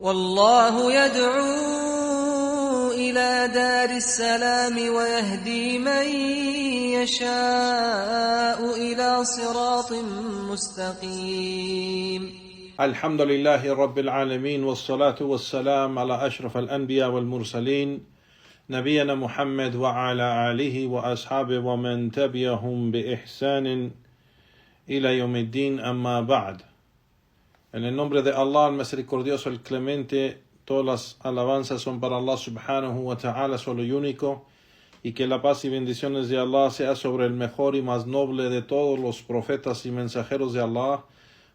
والله يدعو إلى دار السلام ويهدي من يشاء إلى صراط مستقيم. الحمد لله رب العالمين والصلاة والسلام على أشرف الأنبياء والمرسلين نبينا محمد وعلى آله وأصحابه ومن تبعهم بإحسان إلى يوم الدين أما بعد. En el nombre de Allah, el misericordioso, el clemente, todas las alabanzas son para Allah subhanahu wa ta'ala, solo y único, y que la paz y bendiciones de Allah sea sobre el mejor y más noble de todos los profetas y mensajeros de Allah,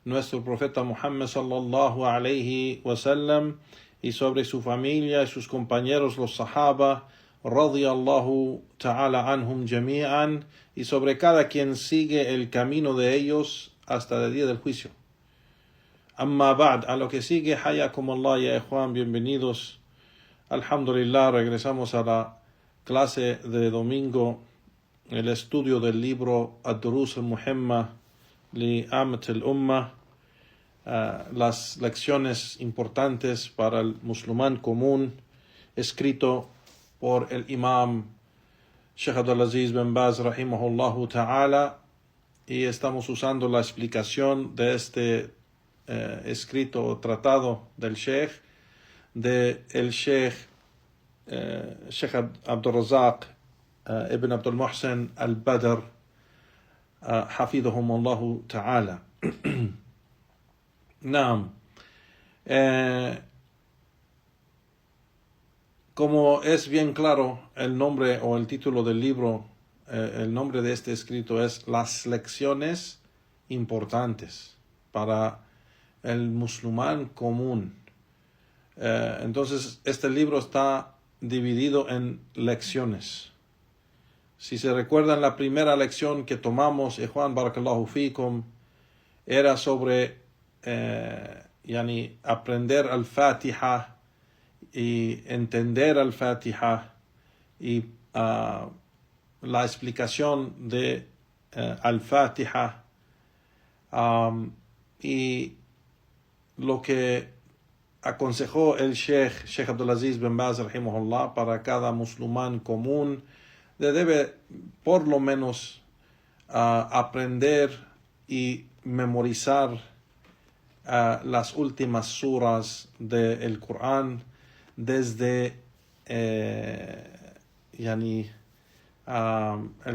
nuestro profeta Muhammad sallallahu alayhi wa sallam, y sobre su familia y sus compañeros los sahaba, radiyallahu ta'ala anhum jami'an, y sobre cada quien sigue el camino de ellos hasta el día del juicio. Amma ba'd, a lo que sigue, hayakum Allah ya ikhwan, bienvenidos. Alhamdulillah, regresamos a la clase de domingo, el estudio del libro Ad-Durus al-Muhimma li Amat al-Ummah, las lecciones importantes para el musulmán común, escrito por el imam Sheikh Abdulaziz bin Baz rahimahullahu ta'ala, y estamos usando la explicación de este escrito o tratado del Sheikh, el Sheikh Abdul Razak ibn Abdul Muhsin al-Badr hafidhahum Allahu ta'ala. Naam. Como es bien claro, el nombre o el título del libro, el nombre de este escrito es Las lecciones importantes para el musulmán común. Entonces, este libro está dividido en lecciones. Si se recuerdan, la primera lección que tomamos, Juan Barakallahu Fikum, era sobre aprender al-Fatiha y entender al-Fatiha y la explicación de al-Fatiha y lo que aconsejó el Sheikh Abdulaziz bin Baz rahimahullah para cada musulmán común debe por lo menos aprender y memorizar las últimas suras del Corán desde el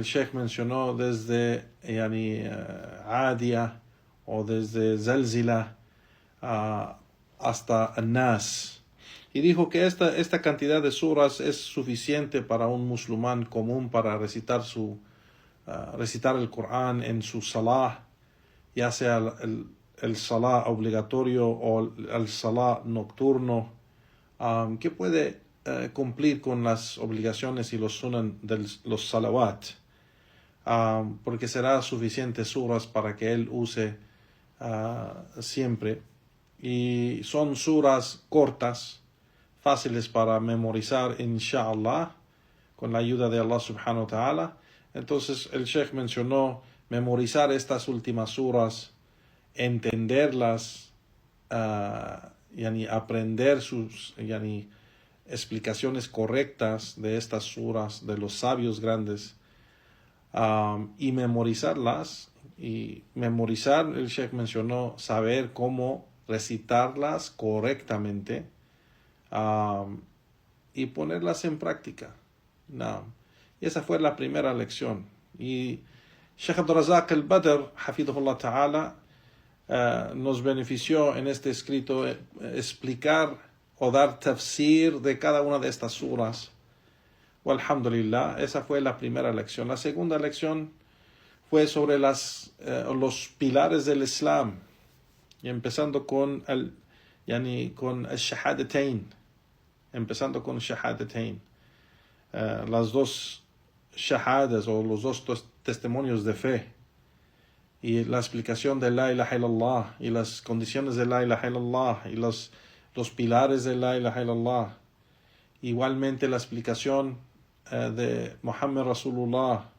Sheikh mencionó desde Adia o desde Zalzila hasta An-Nas, y dijo que esta cantidad de suras es suficiente para un musulmán común para recitar el Corán en su salah, ya sea el salah obligatorio o el salah nocturno, que puede cumplir con las obligaciones y los sunan de los salawat, porque será suficiente suras para que él use siempre. Y son suras cortas, fáciles para memorizar, inshallah, con la ayuda de Allah subhanahu wa ta'ala. Entonces el Sheikh mencionó memorizar estas últimas suras, entenderlas, aprender sus explicaciones correctas de estas suras, de los sabios grandes, y memorizarlas. Y memorizar, el Sheikh mencionó, saber cómo recitarlas correctamente y ponerlas en práctica. Y esa fue la primera lección. Y Sheikh Abdul Razak al-Badr, hafidhullah ta'ala, nos benefició en este escrito explicar o dar tafsir de cada una de estas suras. Walhamdulillah, esa fue la primera lección. La segunda lección fue sobre los pilares del Islam, y empezando con el Shahadatain, las dos shahadas o los dos testimonios de fe, y la explicación de la ilaha illallah, y las condiciones de la ilaha illallah, y los pilares de la ilaha illallah. Igualmente la explicación de Muhammad Rasulullah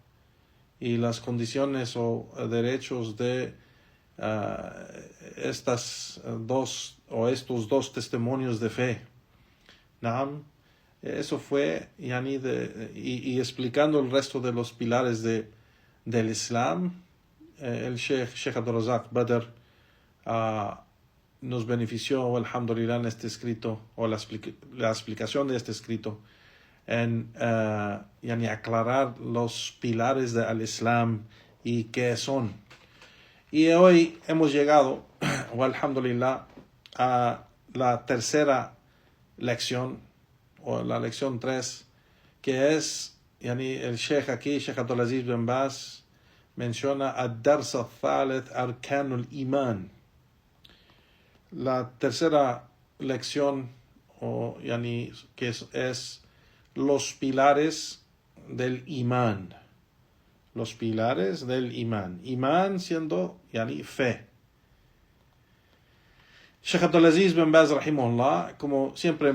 y las condiciones o derechos de estos dos testimonios de fe. Naam. Eso fue, y explicando el resto de los pilares del Islam, el Sheikh Abdul Razak Badr nos benefició, alhamdulillah, en este escrito, o la explicación de este escrito, en aclarar los pilares del Islam y qué son. Y hoy hemos llegado, alhamdulillah, a la tercera lección, o la lección 3, que es, el Sheikh aquí, Sheikh Abdulaziz bin Baz, menciona ad-dars al-thalith arkanul iman. La tercera lección, que es los pilares del imán. Los pilares del imán. Imán siendo, fe. Sheikh Abdulaziz bin Baz, rahimahullah, como siempre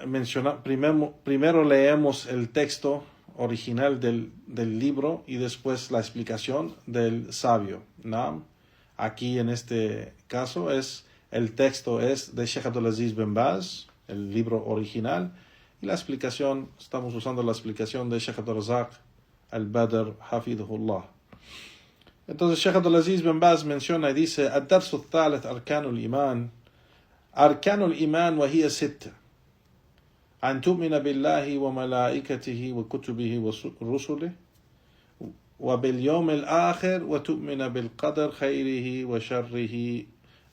menciona, primero leemos el texto original del libro y después la explicación del sabio. ¿No? Aquí en este caso el texto es de Sheikh Abdulaziz bin Baz, el libro original, y la explicación, estamos usando la explicación de Sheikh Abdul Razak al-Badr, hafidhullah. Entonces Sheikh Abdulaziz bin Baz menciona y dice: ad-darsu al-thalith arkanul iman. أركان الإيمان وهي 6: أن تؤمن بالله وملائكته وكتبه ورسله وباليوم الآخر وتؤمن بالقدر خيره وشره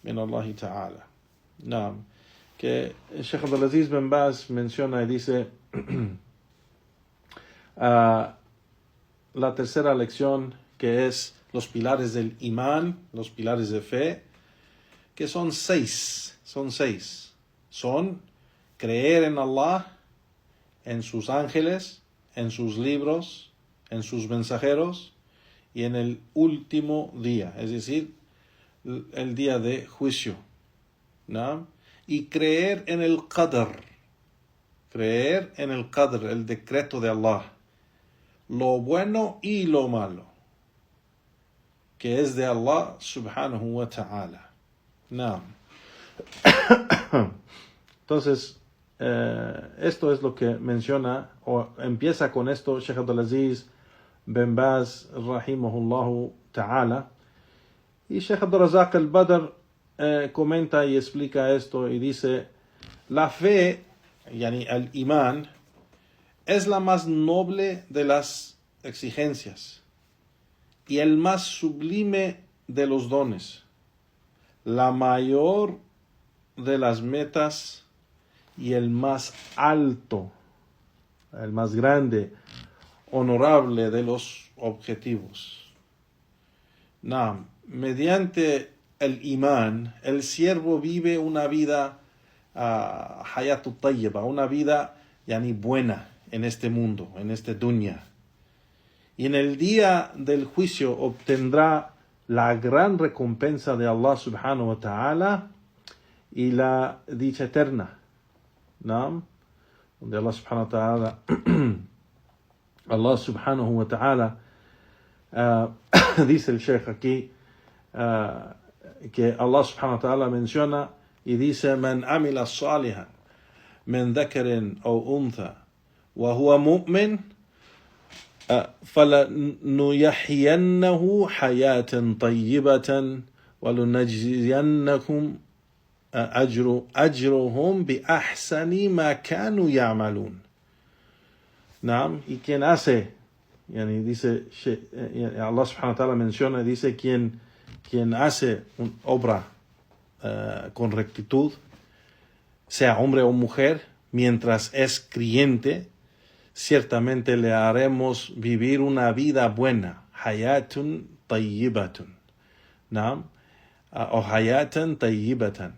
من الله تعالى. نعم. Que Sheikh Abdulaziz bin Baz menciona y dice la tercera lección, que es los pilares del imán, los pilares de fe, que son 6. Son creer en Allah, en sus ángeles, en sus libros, en sus mensajeros y en el último día, es decir, el día de juicio, ¿no? Y creer en el qadr, el decreto de Allah, lo bueno y lo malo, que es de Allah subhanahu wa ta'ala. ¿No? Entonces, esto es lo que menciona, o empieza con esto Sheikh Abdulaziz bin Baz, rahimahullahu ta'ala. Y Sheikh Abdul Razak al-Badr comenta y explica esto y dice: la fe, el imán, es la más noble de las exigencias y el más sublime de los dones, la mayor de las metas y el más alto, el más grande, honorable de los objetivos. Mediante el imán, el siervo vive una vida hayatut tayyiba, una vida buena en este mundo, en este dunya. Y en el día del juicio obtendrá la gran recompensa de Allah subhanahu wa ta'ala y la dicha eterna, ¿no? Donde Allah subhanahu wa ta'ala dice el Sheikh aquí que Allah subhanahu wa ta'ala menciona y dice: man amila salihan min dhakarin aw untha wa huwa mu'min فلنحيينه حياة طيبة ولنجزينهم أجرهم بأحسن ما كانوا يعملون. نعم. Y quien hace, dice Allah subhanahu wa ta'ala menciona, dice quien hace una obra con rectitud, sea hombre o mujer, mientras es creyente, ciertamente le haremos vivir una vida buena, hayatun tayyibatun, ¿no? O hayatan tayyibatan.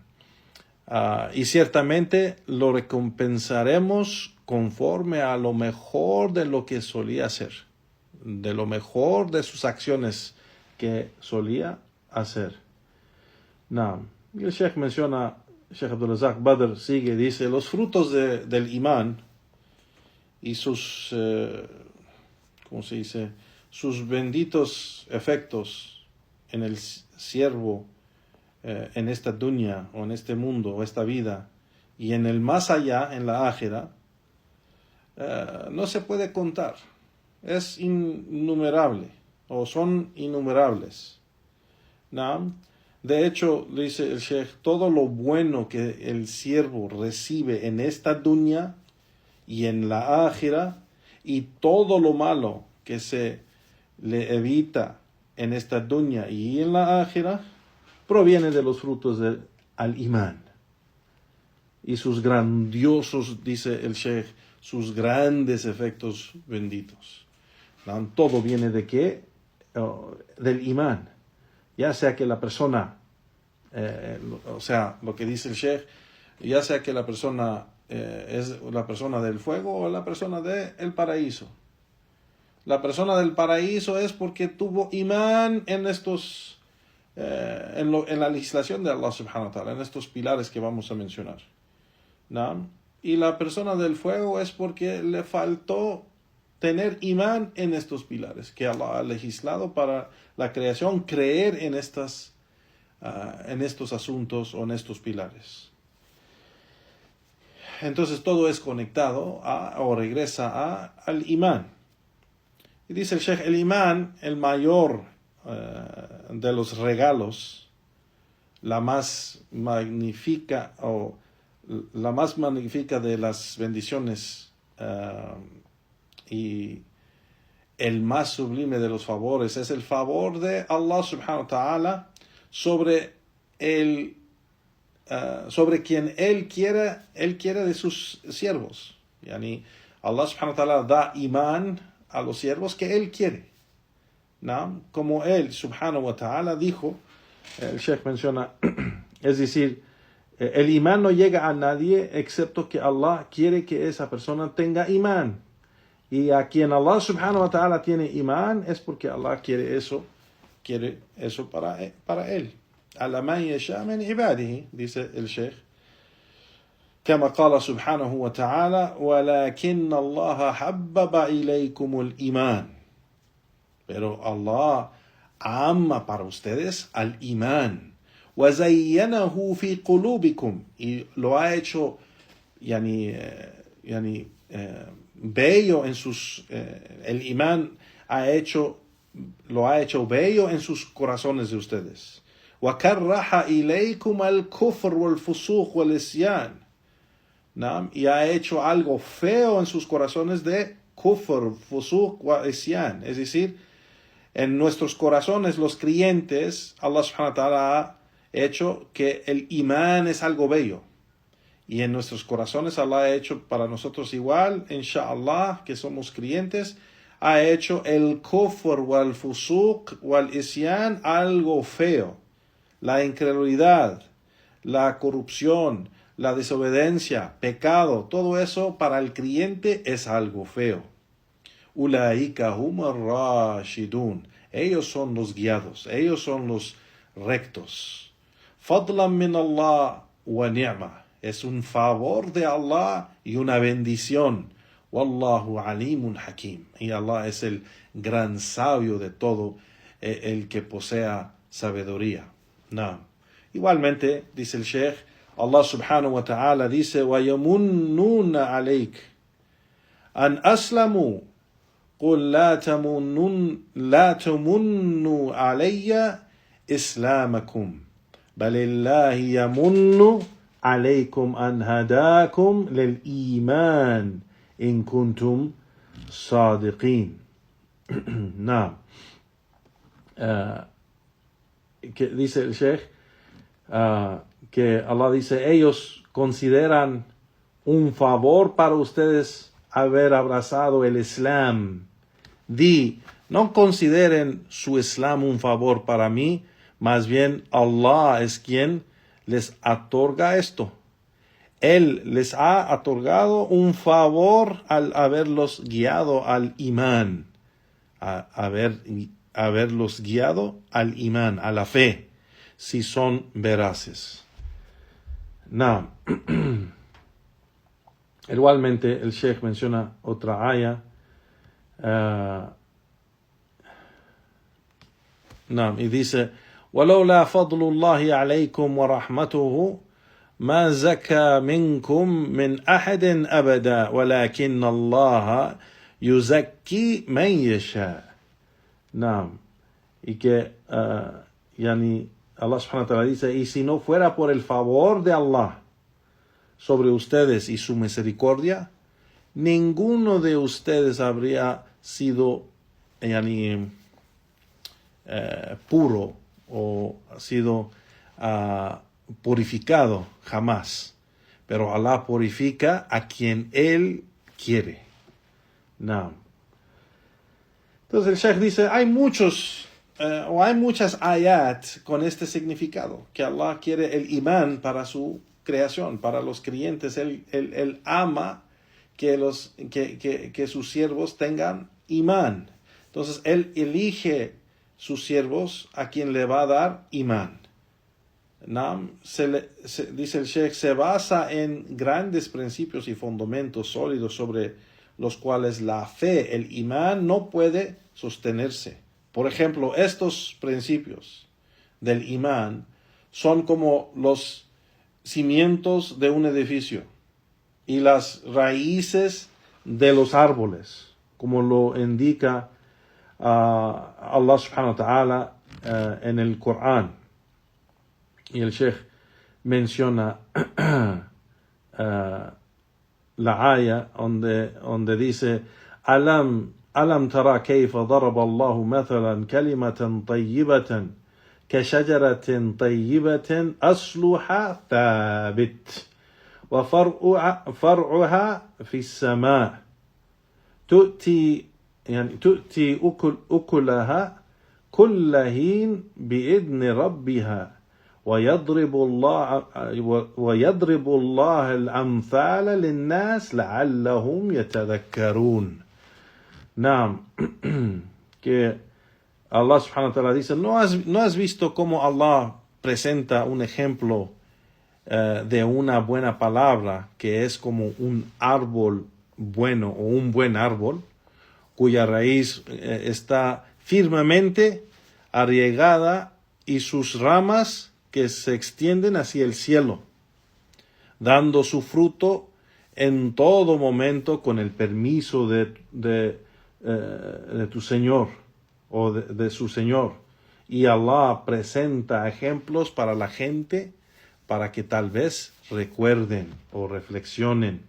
Y ciertamente lo recompensaremos conforme a lo mejor de lo que solía hacer, de lo mejor de sus acciones que solía hacer. No. Y el Sheikh menciona, Sheikh Abdul Razak Badr sigue, dice: los frutos del imán y sus, sus benditos efectos en el siervo en esta dunya o en este mundo o esta vida y en el más allá, en la ákhira, no se puede contar. Es innumerable o son innumerables. ¿No? De hecho, dice el Sheikh, todo lo bueno que el siervo recibe en esta dunya y en la ákhira, y todo lo malo que se le evita en esta dunya y en la ákhira, proviene de los frutos del al-imán. Y sus grandiosos, dice el Sheikh, sus grandes efectos benditos. ¿No? Todo viene de qué? Del imán. Ya sea que la persona, o sea, lo que dice el Sheikh, ya sea que la persona es la persona del fuego o la persona del paraíso. La persona del paraíso es porque tuvo imán en estos, en la legislación de Allah subhanahu wa ta'ala, en estos pilares que vamos a mencionar. ¿No? Y la persona del fuego es porque le faltó tener imán en estos pilares que Allah ha legislado para la creación, creer en estos asuntos o en estos pilares. Entonces todo es conectado o regresa al imán. Y dice el Sheikh, el imán, el mayor de los regalos, la más magnífica de las bendiciones y el más sublime de los favores es el favor de Allah subhanahu wa ta'ala sobre quien Él quiere de sus siervos. Yani Allah subhanahu wa ta'ala da imán a los siervos que Él quiere. ¿No? Como Él subhanahu wa ta'ala dijo, el Sheikh menciona, es decir, el imán no llega a nadie excepto que Allah quiere que esa persona tenga imán. Y a quien Allah subhanahu wa ta'ala tiene imán es porque Allah quiere eso para él. Ala man yasha min ibadihi, dice el Sheikh. كما قال سبحانه وتعالى ولكن الله حبب إليكم الإيمان. Pero Allah ama para ustedes al imán. وزينه في قلوبكم, y lo ha hecho bello en sus el imán lo ha hecho bello en sus corazones de ustedes. وكره إليكم الكفر والفسوق والعصيان, ¿no? Y ha hecho algo feo en sus corazones de kufr, fusuq wa isyan. Es decir, en nuestros corazones, los creyentes, Allah subhanahu wa ta'ala ha hecho que el imán es algo bello. Y en nuestros corazones Allah ha hecho para nosotros igual, inshallah, que somos creyentes, ha hecho el kufr wal fusuq wal isyan algo feo. La incredulidad, la corrupción, la desobediencia, pecado, todo eso para el creyente es algo feo. Ulaika hum ar-rashidun. Ellos son los guiados, ellos son los rectos. Fadlan min Allah wa ni'ma. Es un favor de Allah y una bendición. Wallahu alimun hakim. Y Allah es el gran sabio de todo, el que posea sabiduría. No. Igualmente, dice el Sheikh, Allah subhanahu wa ta'ala dice, وَيَمُنُّونَ عَلَيْكَ أَنْ أَسْلَمُوا قُلْ لَا تَمُنُّوا عَلَيَّ إِسْلَامَكُمْ بَلِ اللَّهِ يَمُنُّ عَلَيْكُمْ أَنْ هَدَاكُمْ لِلْإِيمَانِ إِن كُنْتُمْ صَادِقِينَ. No. Que dice el Sheikh, que Allah dice, ellos consideran un favor para ustedes haber abrazado el Islam. No consideren su Islam un favor para mí, más bien Allah es quien les otorga esto. Él les ha otorgado un favor al haberlos guiado al imán, haberlos guiado al imán, a la fe, si son veraces. No. Igualmente el Sheikh menciona otra aya Y dice, وَلَوْلَا فَضْلُ اللَّهِ عَلَيْكُمْ وَرَحْمَتُهُ ما زكى منكم من أحد أبدا ولكن الله يزكي من يشاء. Y que Allah subhanahu wa ta'ala dice, y si no fuera por el favor de Allah sobre ustedes y su misericordia, ninguno de ustedes habría sido puro o sido purificado jamás, pero Allah purifica a quien Él quiere. Entonces el Sheikh dice, hay muchas ayat con este significado, que Allah quiere el imán para su creación, para los creyentes. Él ama que sus siervos tengan imán. Entonces Él elige sus siervos a quien le va a dar imán. Dice el Sheikh, se basa en grandes principios y fundamentos sólidos sobre los cuales la fe, el imán, no puede sostenerse. Por ejemplo, estos principios del imán son como los cimientos de un edificio y las raíces de los árboles, como lo indica Allah subhanahu wa ta'ala en el Corán. Y el Sheikh menciona la aya donde dice, Alam tara kayfa daraba Allahu mathalan kalimatan tayyibatan kashajaratin tayyibatin asluha thabit wa far'uha fi as-sama' tu'ti ukulaha kulla hin bi'idni rabbiha ويضرب الله الأمثال للناس لعلهم يتذكرون. Que Allah subhanahu wa ta'ala dice, ¿no has visto cómo Allah presenta un ejemplo de una buena palabra que es como un árbol bueno o un buen árbol cuya raíz está firmemente arraigada y sus ramas que se extienden hacia el cielo, dando su fruto en todo momento con el permiso de tu Señor o de su Señor. Y Allah presenta ejemplos para la gente para que tal vez recuerden o reflexionen.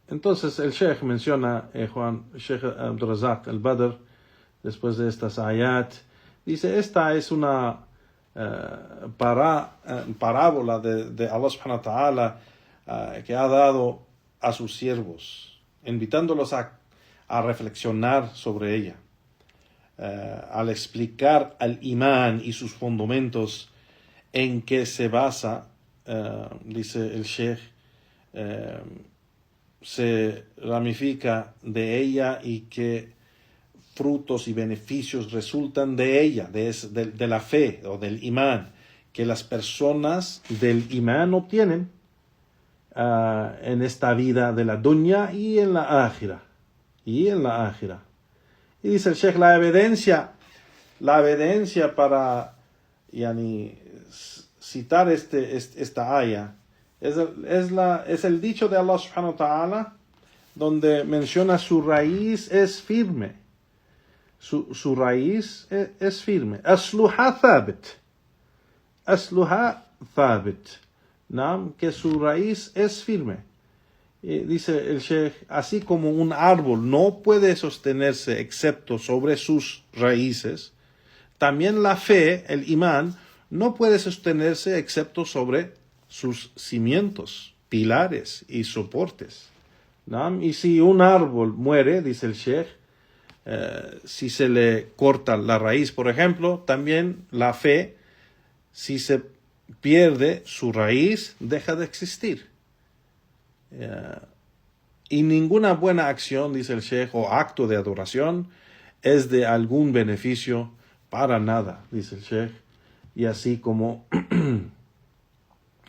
Entonces el Sheikh menciona, Sheikh Abdul Razak al-Badr, después de estas ayat, dice, esta es una parábola de Allah subhanahu wa ta'ala que ha dado a sus siervos, invitándolos a reflexionar sobre ella, al explicar al imán y sus fundamentos en que se basa, dice el Sheikh, se ramifica de ella y que frutos y beneficios resultan de ella, de la fe o del imán, que las personas del imán obtienen en esta vida de la dunya y en la akhira. Y dice el Sheikh, la evidencia para citar esta aya es el dicho de Allah subhanahu wa ta'ala, donde menciona su raíz es firme. Su raíz es firme. Asluha thabit. Que su raíz es firme. Dice el Sheikh, así como un árbol no puede sostenerse excepto sobre sus raíces, también la fe, el imán, no puede sostenerse excepto sobre sus cimientos, pilares y soportes. Y si un árbol muere, dice el Sheikh, si se le corta la raíz, por ejemplo, también la fe, si se pierde su raíz, deja de existir. Y ninguna buena acción, dice el Sheikh, o acto de adoración es de algún beneficio para nada, dice el Sheikh. Y así como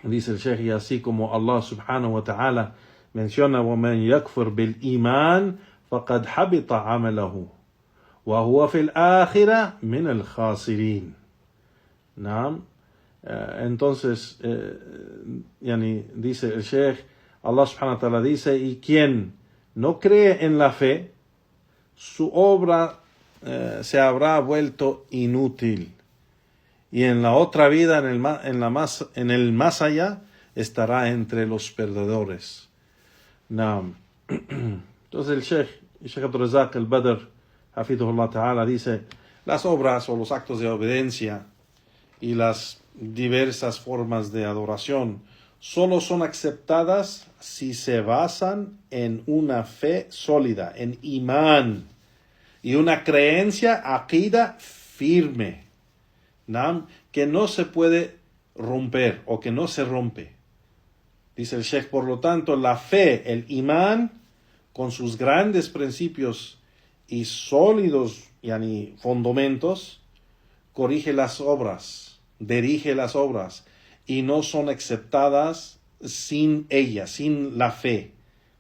dice el Sheikh, y así como Allah subhanahu wa ta'ala menciona, وَمَنْ يَكْفُرْ بِالْإِيمَانِ فقد حبط عمله وهو في الآخرة من الخاسرين. نعم. Entonces, dice el Sheikh, Allah subhanahu wa ta'ala dice, y quien no cree en la fe, su obra se habrá vuelto inútil. Y en la otra vida, en el más allá, estará entre los perdedores. Naam. Entonces el Sheikh Abdul Razak al-Badr, hafidhullah ta'ala, dice, las obras o los actos de obediencia y las diversas formas de adoración solo son aceptadas si se basan en una fe sólida, en imán, y una creencia, aqida, firme, ¿no? Que no se puede romper o que no se rompe. Dice el Sheikh, por lo tanto, la fe, el imán, con sus grandes principios y sólidos fundamentos, corrige las obras, dirige las obras, y no son aceptadas sin ella, sin la fe,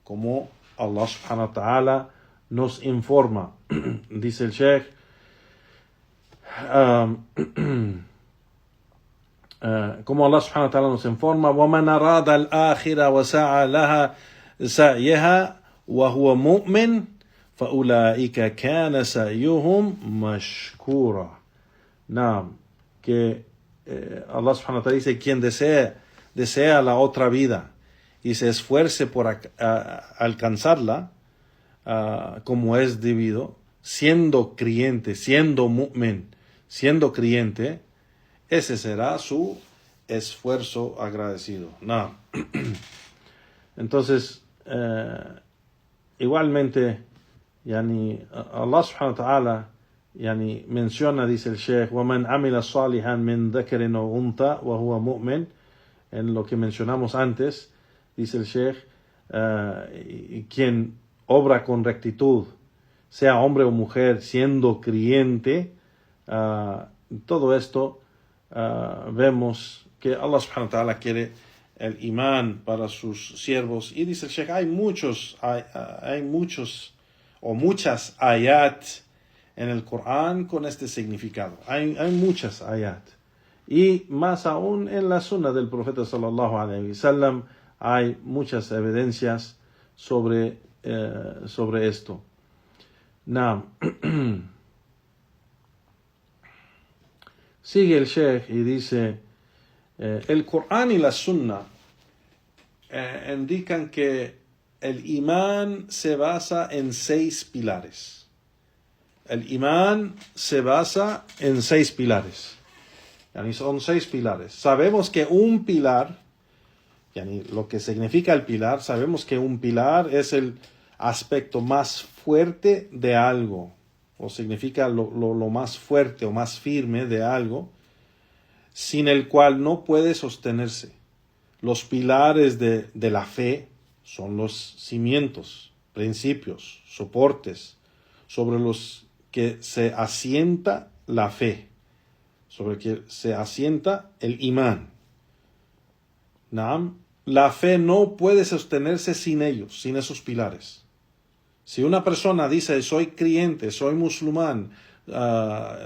como Allah subhanahu wa ta'ala nos informa. Dice el Sheikh, como Allah subhanahu wa ta'ala nos informa, وَمَنْ أَرَادَ الْآخِرَةَ وَسَعَى لَهَا سَعْيَهَا وَهُوَ مُؤْمِنٌ فَأُولَٰئِكَ كَانَ سَعْيُهُمْ مَشْكُورًا. Naam, que Allah subhanahu wa ta'ala dice, quien desea la otra vida y se esfuerce por alcanzarla como es debido, siendo creyente, siendo mu'min, siendo creyente, ese será su esfuerzo agradecido. No. Entonces, igualmente, Allah subhanahu wa ta'ala menciona, dice el Sheikh, وَمَنْ عَمِلَ صَالِحًا مِنْ ذَكَرٍ وَأُنْثَى وَهُوَ مُؤْمِنٌ, en lo que mencionamos antes, dice el Sheikh, quien obra con rectitud, sea hombre o mujer, siendo creyente, todo esto vemos que Allah subhanahu wa ta'ala quiere el imán para sus siervos. Y dice el Sheikh, hay muchos o muchas ayat en el Corán con este significado. Hay muchas ayat. Y más aún en la sunna del profeta sallallahu alaihi wasallam hay muchas evidencias sobre esto. Now, sigue el Sheikh y dice, el Corán y la sunna indican que el imán se basa en 6 pilares. El imán se basa en 6 pilares. Son 6 pilares. Sabemos que un pilar, lo que significa el pilar, sabemos que un pilar es el aspecto más fuerte de algo, o significa lo más fuerte o más firme de algo, sin el cual no puede sostenerse. Los pilares de la fe son los cimientos, principios, soportes, sobre los que se asienta la fe, sobre que se asienta el imán. Naam, la fe no puede sostenerse sin ellos, sin esos pilares. Si una persona dice, soy creyente, soy musulmán,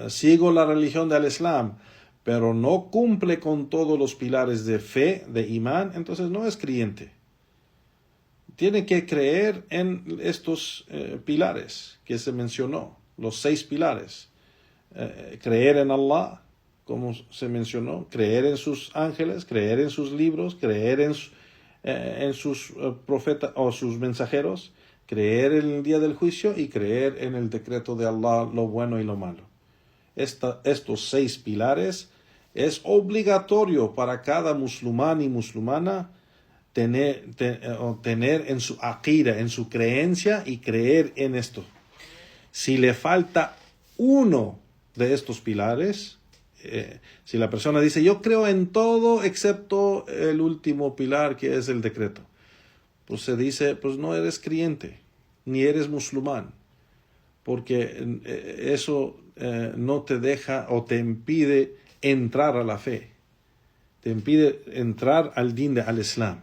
sigo la religión del Islam, pero no cumple con todos los pilares de fe, de imán, entonces no es creyente. Tiene que creer en estos pilares que se mencionó, los 6 pilares. Creer en Allah, como se mencionó, creer en sus ángeles, creer en sus libros, creer en sus profetas o sus mensajeros, creer en el día del juicio y creer en el decreto de Allah, lo bueno y lo malo. Estos 6 pilares es obligatorio para cada musulmán y musulmana tener en su aqida, en su creencia, y creer en esto. Si le falta uno de estos pilares, si la persona dice, yo creo en todo excepto el último pilar, que es el decreto, pues se dice, pues no eres creyente, ni eres musulmán, porque eso no te deja o te impide entrar a la fe, te impide entrar al din al Islam.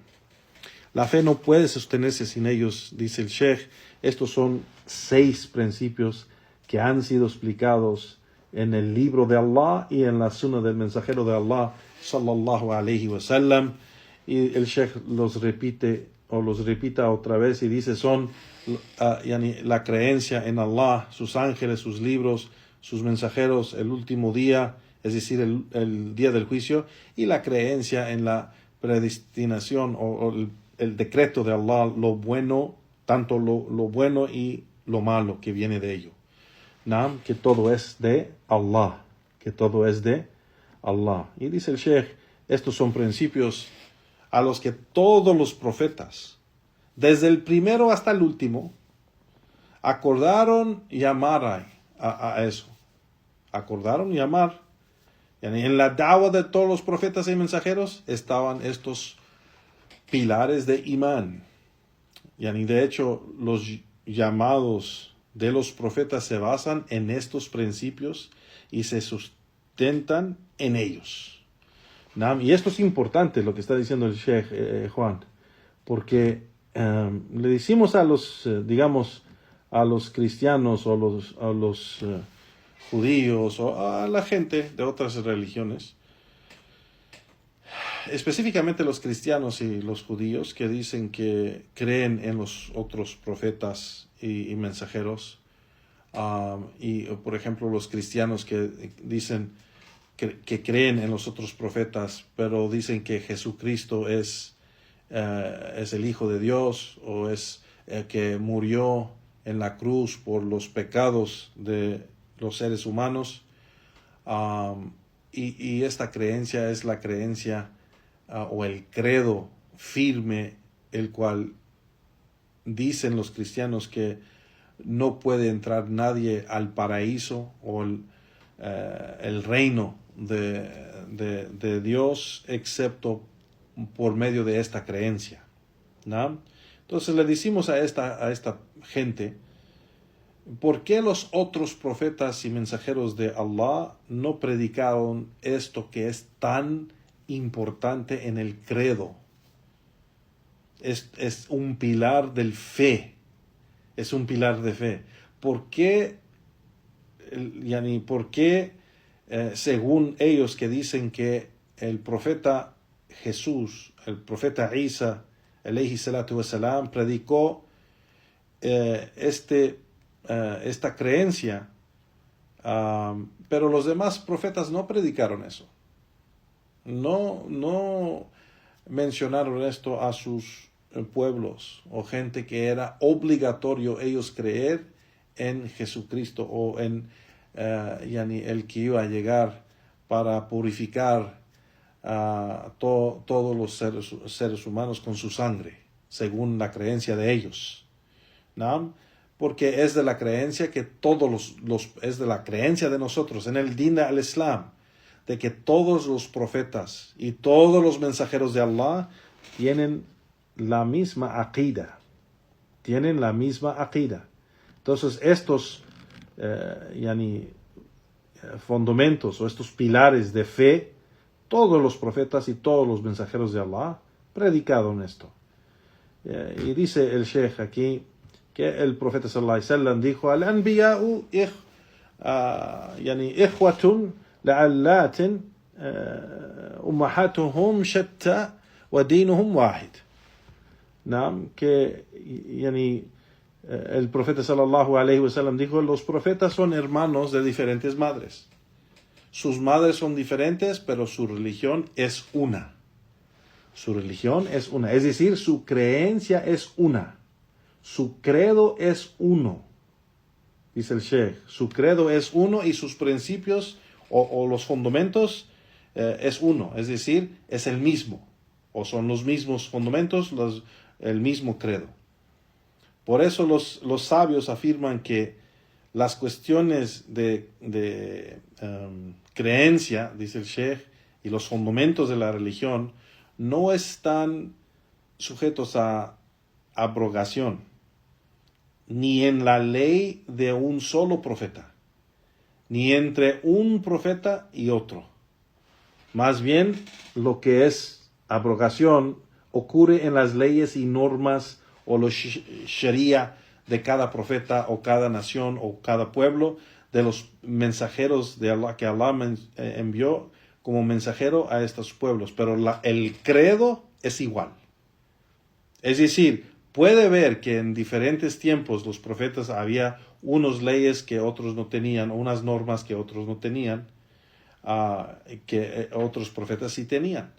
La fe no puede sostenerse sin ellos, dice el Sheikh. Estos son 6 principios que han sido explicados en el libro de Allah y en la sunna del mensajero de Allah, sallallahu alayhi wa sallam. Y el Sheikh los repita otra vez y dice, son la creencia en Allah, sus ángeles, sus libros, sus mensajeros, el último día, es decir, el día del juicio, y la creencia en la predestinación o el decreto de Allah, lo bueno, tanto lo bueno y lo malo que viene de ello. Que todo es de Allah, que todo es de Allah. Y dice el Sheikh, estos son principios a los que todos los profetas, desde el primero hasta el último, acordaron llamar a eso. Acordaron llamar. En la da'wa de todos los profetas y mensajeros estaban estos pilares de imán. De hecho, los llamados de los profetas se basan en estos principios y se sustentan en ellos. Y esto es importante lo que está diciendo el Sheikh Juan, porque le decimos a los, a los cristianos o a los judíos o a la gente de otras religiones, específicamente los cristianos y los judíos que dicen que creen en los otros profetas y mensajeros, y por ejemplo los cristianos que dicen que creen en los otros profetas, pero dicen que Jesucristo es el Hijo de Dios, o es que murió en la cruz por los pecados de los seres humanos, y esta creencia es la creencia o el credo firme, el cual dicen los cristianos que no puede entrar nadie al paraíso o el reino de Dios excepto por medio de esta creencia, ¿no? Entonces le decimos a esta gente, ¿por qué los otros profetas y mensajeros de Allah no predicaron esto que es tan importante en el credo? Es un pilar del fe. Es un pilar de fe. ¿Por qué, según ellos que dicen que el profeta Jesús, el profeta Isa, alayhi salatu wasalam, predicó esta creencia, pero los demás profetas no predicaron eso? No mencionaron esto a sus pueblos o gente que era obligatorio ellos creer en Jesucristo o en el que iba a llegar para purificar a todos los seres humanos con su sangre, según la creencia de ellos, ¿no? Porque es de la creencia que es de la creencia de nosotros en el din al-Islam, de que todos los profetas y todos los mensajeros de Allah tienen la misma aqida. Tienen la misma aqida. Entonces estos fundamentos o estos pilares de fe, todos los profetas y todos los mensajeros de Allah predicaron esto. Y dice el Sheikh aquí que el profeta sallallahu alaihi wasallam dijo: al-anbiya'u ikhwatun la'allatin ummahatuhum shatta wa dinuhum wahid. Que el profeta sallallahu alaihi wasallam dijo: los profetas son hermanos de diferentes madres. Sus madres son diferentes, pero su religión es una. Su religión es una, es decir, su creencia es una. Su credo es uno, dice el Sheikh. Su credo es uno y sus principios o los fundamentos es uno, es decir, es el mismo. O son los mismos fundamentos, el mismo credo. Por eso los sabios afirman que las cuestiones de creencia, dice el Sheikh, y los fundamentos de la religión no están sujetos a abrogación, ni en la ley de un solo profeta, ni entre un profeta y otro. Más bien, lo que es abrogación ocurre en las leyes y normas o los sharia de cada profeta o cada nación o cada pueblo, de los mensajeros de Allah que Allah envió como mensajero a estos pueblos. Pero el credo es igual. Es decir, puede ver que en diferentes tiempos los profetas había unas leyes que otros no tenían, unas normas que otros no tenían, que otros profetas sí tenían.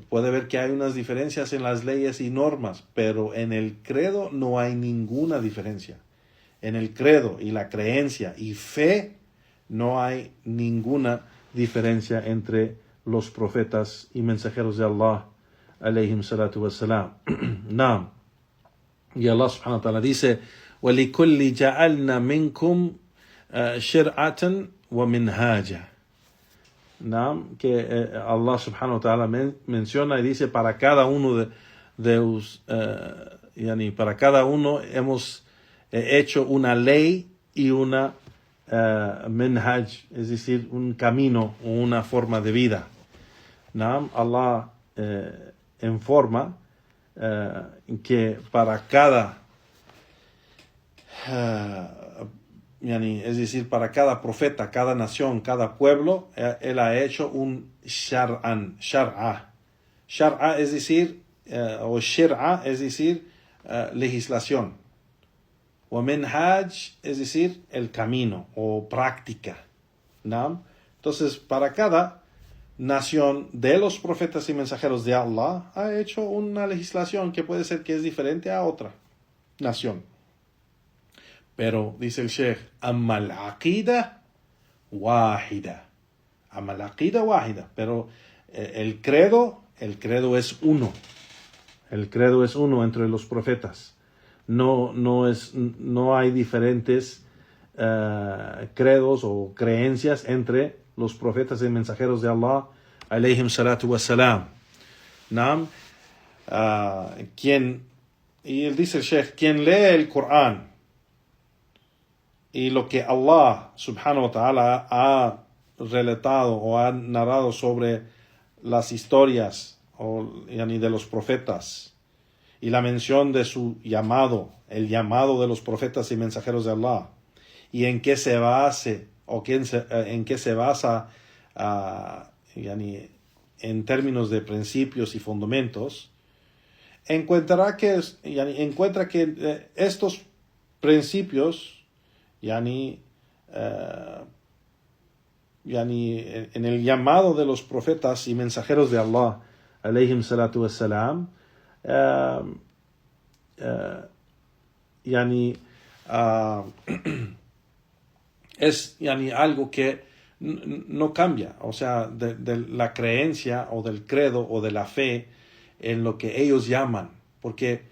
Puede ver que hay unas diferencias en las leyes y normas, pero en el credo no hay ninguna diferencia. En el credo y la creencia y fe no hay ninguna diferencia entre los profetas y mensajeros de Allah, alayhim salatu wassalam. Naam. Y Allah subhanahu wa ta'ala dice, وَلِكُلِّ جَعَلْنَا مِنْكُمْ شِرْعَةً وَمِنْهَاجًا. Que Allah subhanahu wa ta'ala menciona y dice, para cada uno para cada uno hemos hecho una ley y una minhaj, es decir, un camino o una forma de vida. Allah informa que para cada es decir, para cada profeta, cada nación, cada pueblo, él ha hecho un shar'a. Shar'a es decir, o shir'a es decir, legislación. O minhaj es decir, el camino o práctica. ¿No? Entonces, para cada nación de los profetas y mensajeros de Allah, ha hecho una legislación que puede ser que es diferente a otra nación. Pero, dice el Sheikh, أَمَّا الْعَقِيدَةُ وَاحِدَةٌ. أَمَّا الْعَقِيدَةُ وَاحِدَةٌ. Pero el credo es uno. El credo es uno entre los profetas. No hay diferentes credos o creencias entre los profetas y mensajeros de Allah, alayhim salatu wassalam. Y él dice el Sheikh, quien lee el Corán y lo que Allah subhanahu wa ta'ala ha relatado o ha narrado sobre las historias de los profetas y la mención de su llamado, el llamado de los profetas y mensajeros de Allah, y en qué se base o en qué se basa en términos de principios y fundamentos, encuentra que estos principios en el llamado de los profetas y mensajeros de Allah, alayhim salatu wassalam, es algo que no cambia, o sea, de la creencia o del credo o de la fe en lo que ellos llaman, porque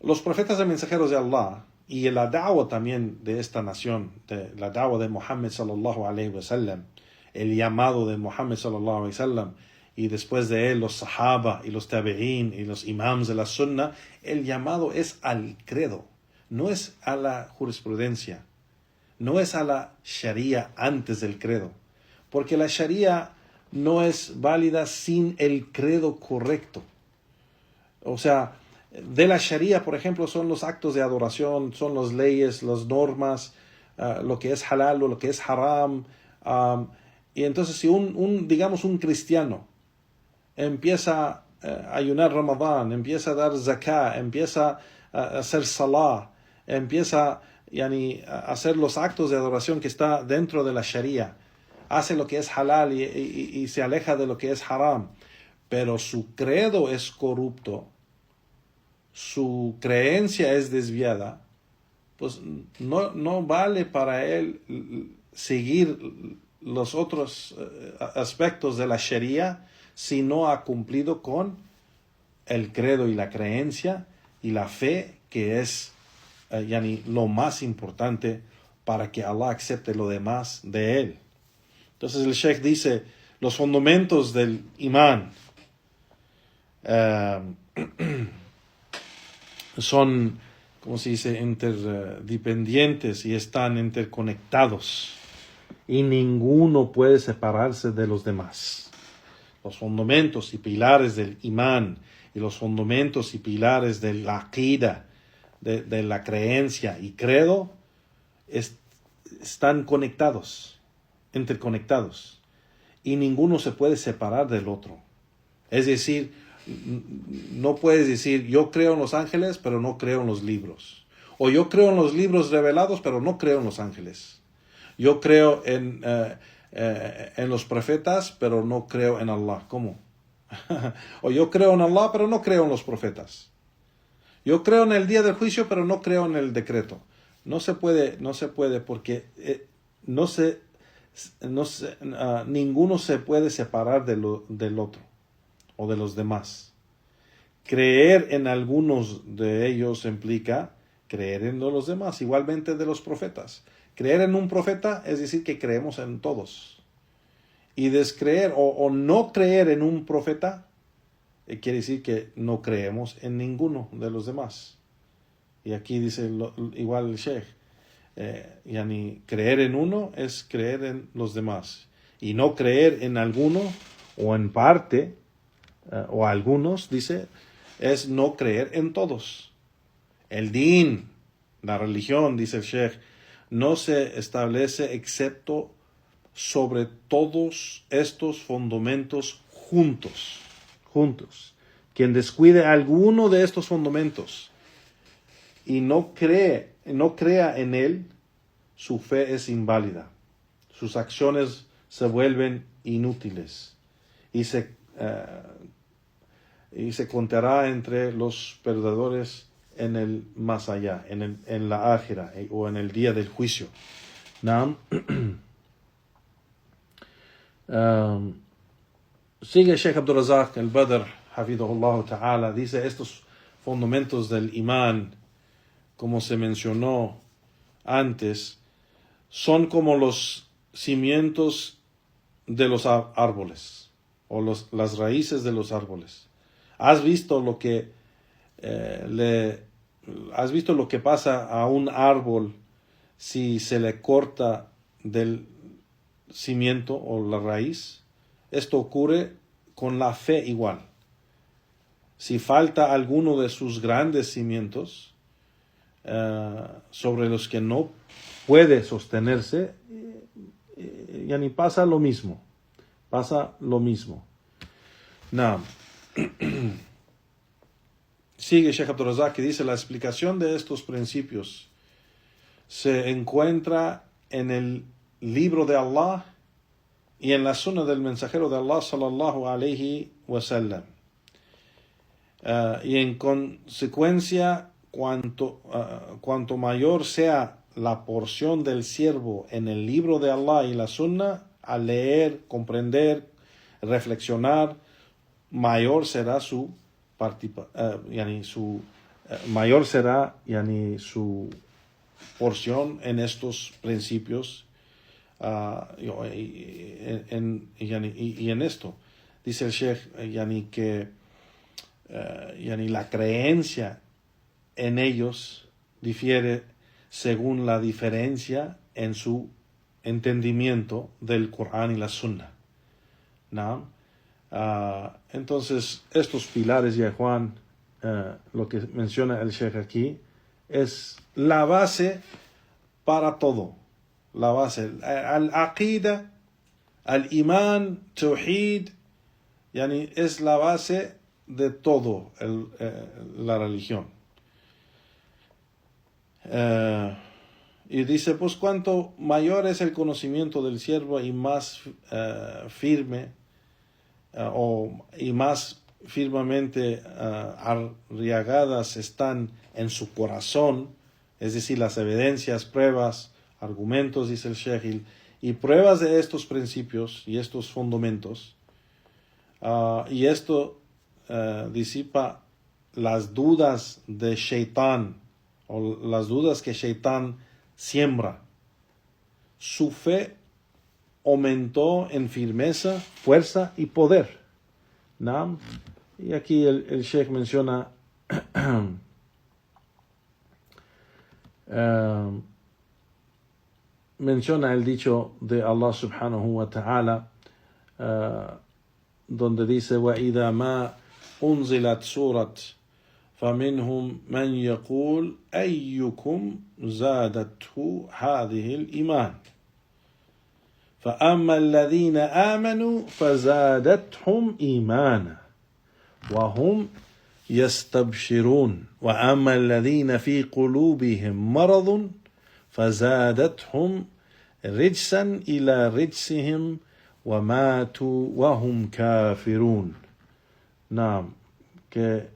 los profetas y mensajeros de Allah y la da'wa también de esta nación, la da'wa de Muhammad sallallahu alayhi wa sallam, el llamado de Muhammad sallallahu alayhi wa sallam, y después de él los sahaba y los tabi'in y los imams de la sunna, el llamado es al credo, no es a la jurisprudencia, no es a la sharia antes del credo, porque la sharia no es válida sin el credo correcto. O sea, de la sharia, por ejemplo, son los actos de adoración, son las leyes, las normas, lo que es halal o lo que es haram. Y entonces si un cristiano empieza a ayunar Ramadán, empieza a dar zakah, empieza a hacer salah, empieza a hacer los actos de adoración que está dentro de la sharia, hace lo que es halal y se aleja de lo que es haram, pero su credo es corrupto, su creencia es desviada, pues no vale para él seguir los otros aspectos de la sharia si no ha cumplido con el credo y la creencia y la fe, que es lo más importante para que Allah acepte lo demás de él. Entonces el Sheikh dice, los fundamentos del imán son, como se dice, interdependientes y están interconectados, y ninguno puede separarse de los demás. los fundamentos y pilares del imán y los fundamentos y pilares de la aqida, de la creencia y credo, están conectados, interconectados, y ninguno se puede separar del otro. Es decir, no puedes decir, yo creo en los ángeles, pero no creo en los libros. O yo creo en los libros revelados, pero no creo en los ángeles. Yo creo en los profetas, pero no creo en Allah. ¿Cómo? O yo creo en Allah, pero no creo en los profetas. Yo creo en el día del juicio, pero no creo en el decreto. No se puede porque ninguno se puede separar del otro o de los demás. Creer en algunos de ellos implica creer en los demás, igualmente de los profetas. Creer en un profeta es decir que creemos en todos. Y descreer o no creer en un profeta quiere decir que no creemos en ninguno de los demás. Y aquí dice igual el Sheikh, creer en uno es creer en los demás. Y no creer en alguno o en parte o algunos, dice, es no creer en todos. El din, la religión, dice el Sheikh, no se establece excepto sobre todos estos fundamentos juntos. Quien descuide alguno de estos fundamentos y no crea en él, su fe es inválida. Sus acciones se vuelven inútiles y se contará entre los perdedores en el más allá, en la ákhira o en el día del juicio. Sigue Sheikh Abdul Razak al-Badr, hafidhahullah ta'ala, dice estos fundamentos del imán, como se mencionó antes, son como los cimientos de los árboles o las raíces de los árboles. ¿Has visto lo que pasa a un árbol si se le corta del cimiento o la raíz? Esto ocurre con la fe igual. Si falta alguno de sus grandes cimientos sobre los que no puede sostenerse, ya ni pasa lo mismo. Sigue Sheikh Abdul Razak, que dice, la explicación de estos principios se encuentra en el libro de Allah y en la sunna del mensajero de Allah sallallahu alayhi wa sallam. Y en consecuencia, cuanto mayor sea la porción del siervo en el libro de Allah y la sunna, al leer, comprender, reflexionar, mayor será su porción en estos principios y en esto. Dice el Sheikh que la creencia en ellos difiere según la diferencia en su entendimiento del Corán y la Sunna. Entonces, estos pilares, ya Juan, lo que menciona el Sheikh aquí, es la base para todo. La base, al-aqida, al-iman, tawhid, es la base de todo la religión. Y dice, pues cuanto mayor es el conocimiento del siervo y más firme y más firmemente arraigadas están en su corazón, es decir, las evidencias, pruebas, argumentos, dice el Sheikh, y pruebas de estos principios y estos fundamentos, y esto disipa las dudas de Shaitán, o las dudas que Shaitán siembra. Su fe aumentó en firmeza, fuerza y poder. ¿No? Y aquí el Sheikh menciona el dicho de Allah subhanahu wa ta'ala, donde dice وَإِذَا مَا أُنزِلَتْ سُورَةٌ فَمِنْهُمْ مَنْ يَقُولُ أَيُّكُمْ زَادَتْهُ هَذِهِ الْإِيمَانِ فَأَمَّا الَّذِينَ آمَنُوا فَزَادَتْهُمْ إِيمَانًا وَهُمْ يَسْتَبْشِرُونَ وَأَمَّا الَّذِينَ فِي قُلُوبِهِمْ مَرَضٌ فَزَادَتْهُمْ رِجْسًا إِلَى رِجْسِهِمْ وَمَاتُوا وَهُمْ كَافِرُونَ. Que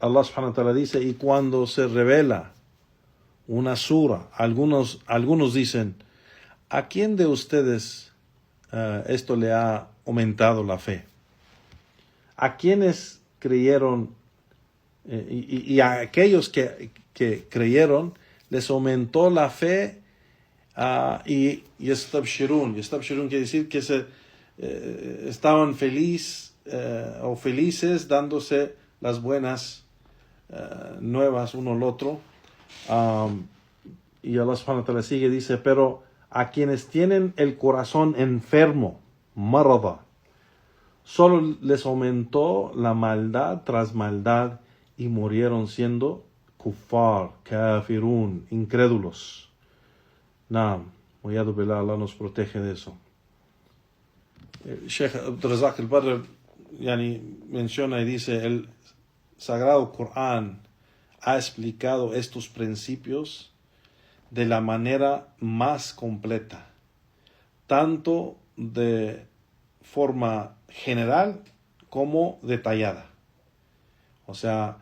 Allah subhanahu wa ta'ala dice, y cuando se revela una sura, algunos dicen, ¿a quién de ustedes esto le ha aumentado la fe? ¿A quienes creyeron y a aquellos que creyeron les aumentó la fe? Y yastabshirun quiere decir que estaban felices dándose las buenas nuevas uno al otro. Y Allah subhanahu wa ta'ala sigue, dice, pero a quienes tienen el corazón enfermo, marada, solo les aumentó la maldad tras maldad y murieron siendo kuffar, kafirun, incrédulos. Wayadu billah, Allah nos protege de eso. Sheikh Abdul Razak al-Badr menciona y dice, el Sagrado Corán ha explicado estos principios de la manera más completa, tanto de forma general como detallada. O sea,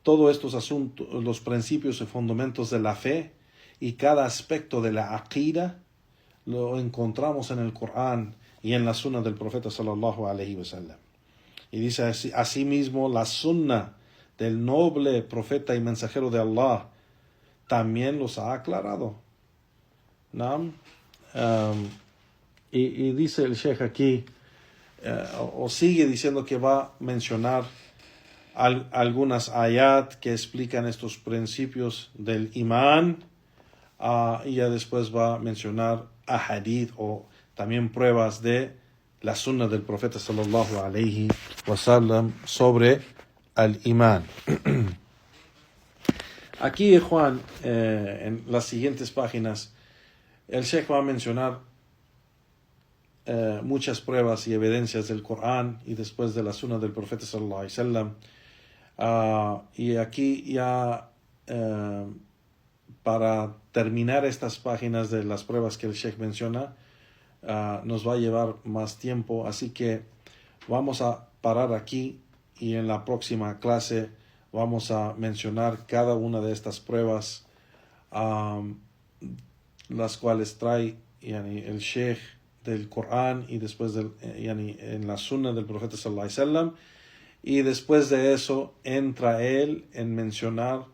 todos estos asuntos, los principios y fundamentos de la fe y cada aspecto de la aqida lo encontramos en el Corán y en la sunna del profeta sallallahu alaihi wasallam. Y dice asimismo, la sunna del noble profeta y mensajero de Allah también los ha aclarado. Y dice el Sheikh aquí, o sigue diciendo que va a mencionar algunas ayat que explican estos principios del imán, y ya después va a mencionar ahadith o también pruebas de la sunna del profeta sallallahu alaihi wasallam sobre al imán. Aquí, Juan, en las siguientes páginas, el Sheikh va a mencionar muchas pruebas y evidencias del Corán y después de la sunna del profeta sallallahu alaihi wasallam. Y aquí ya para terminar estas páginas de las pruebas que el Sheikh menciona, nos va a llevar más tiempo, así que vamos a parar aquí y en la próxima clase vamos a mencionar cada una de estas pruebas, las cuales trae el Sheikh del Corán y después en la sunna del profeta sallallahu alaihi wasallam, y después de eso entra él en mencionar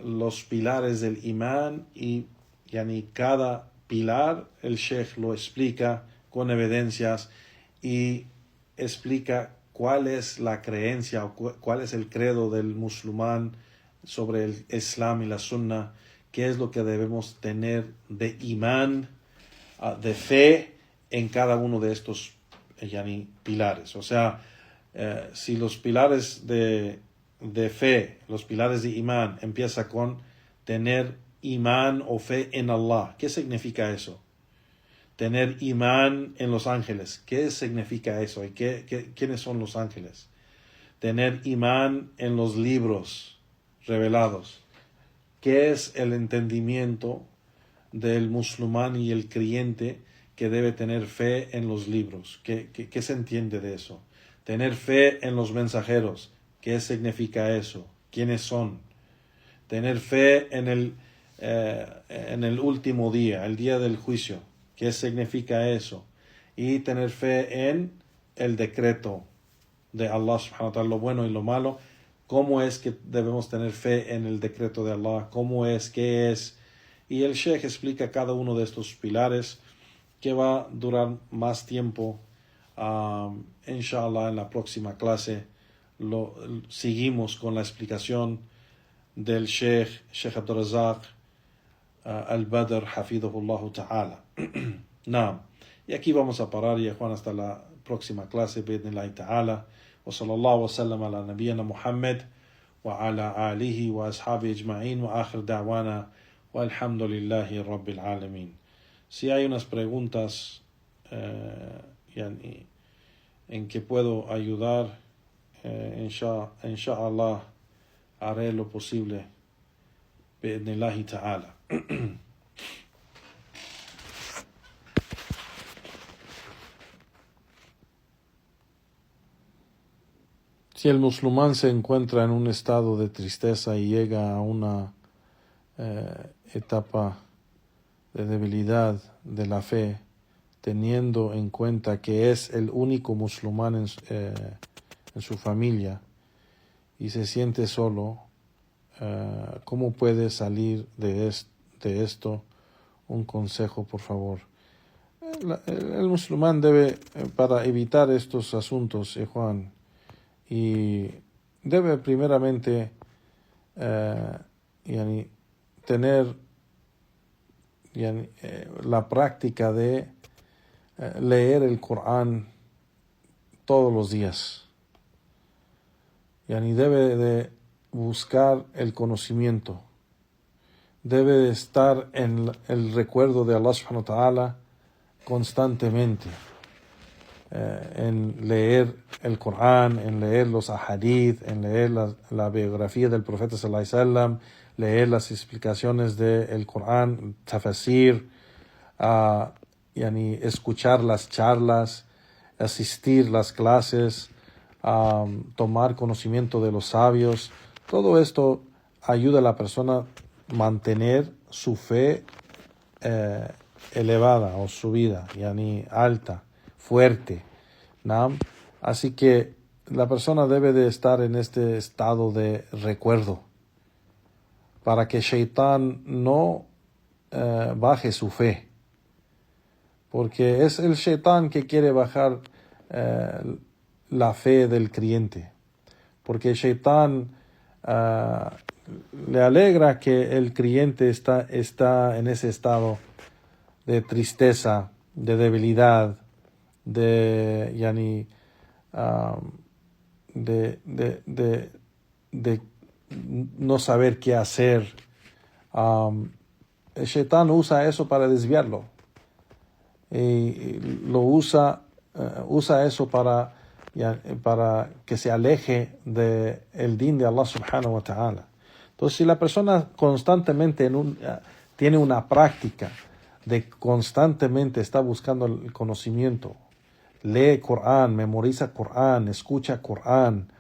los pilares del imán y cada pilar el Sheikh lo explica con evidencias y explica cuál es la creencia o cuál es el credo del musulmán sobre el Islam y la Sunna, qué es lo que debemos tener de imán, de fe en cada uno de estos pilares. O sea, si los pilares de fe, los pilares de imán, empieza con tener imán o fe en Allah. ¿Qué significa eso? Tener imán en los ángeles. ¿Qué significa eso? ¿Y quiénes son los ángeles? Tener imán en los libros revelados. ¿Qué es el entendimiento del musulmán y el creyente que debe tener fe en los libros? ¿Qué se entiende de eso? Tener fe en los mensajeros. ¿Qué significa eso? ¿Quiénes son? Tener fe en el último día, el día del juicio. ¿Qué significa eso? Y tener fe en el decreto de Allah subhanahu wa ta'ala, lo bueno y lo malo. ¿Cómo es que debemos tener fe en el decreto de Allah? ¿Cómo es? ¿Qué es? Y el Sheikh explica cada uno de estos pilares, que va a durar más tiempo. Inshallah, en la próxima clase seguimos con la explicación del Sheikh Abdul Razak al-Badr hafidhahullah ta'ala. Y aquí vamos a parar, ya Juan, hasta la próxima clase, bi'idhnillahi ta'ala. Wa sallallahu wa sallam ala nabiyyina Muhammad wa ala alihi wa ashabi ajma'in wa akhir da'wana wa alhamdulillahi rabbil alamin. Si hay unas preguntas en que puedo ayudar, inshallah haré lo posible bi'idhnillahi ta'ala. Si el musulmán se encuentra en un estado de tristeza y llega a una etapa de debilidad de la fe, teniendo en cuenta que es el único musulmán en su familia y se siente solo, ¿cómo puede salir de esto? Un consejo, por favor. El musulmán debe, para evitar estos asuntos, Juan, y debe primeramente tener la práctica de leer el Corán todos los días. Debe de buscar el conocimiento. Debe de estar en el recuerdo de Allah subhanahu wa ta'ala constantemente. En leer el Corán, en leer los ahadith, en leer la biografía del profeta sallallahu alaihi wasallam, leer las explicaciones del Corán, tafsir, escuchar las charlas, asistir las clases, tomar conocimiento de los sabios. Todo esto ayuda a la persona a mantener su fe elevada o subida, alta, fuerte. ¿No? Así que la persona debe de estar en este estado de recuerdo para que Shaitán no baje su fe, porque es el Shaitán que quiere bajar la fe del creyente, porque Shaitán le alegra que el creyente está en ese estado de tristeza, de debilidad, de no saber qué hacer. El Shaitán usa eso para desviarlo y lo usa eso para que se aleje del din de Allah subhanahu wa ta'ala. Entonces, si la persona constantemente tiene una práctica de constantemente está buscando el conocimiento, lee Corán, memoriza Corán, escucha Corán,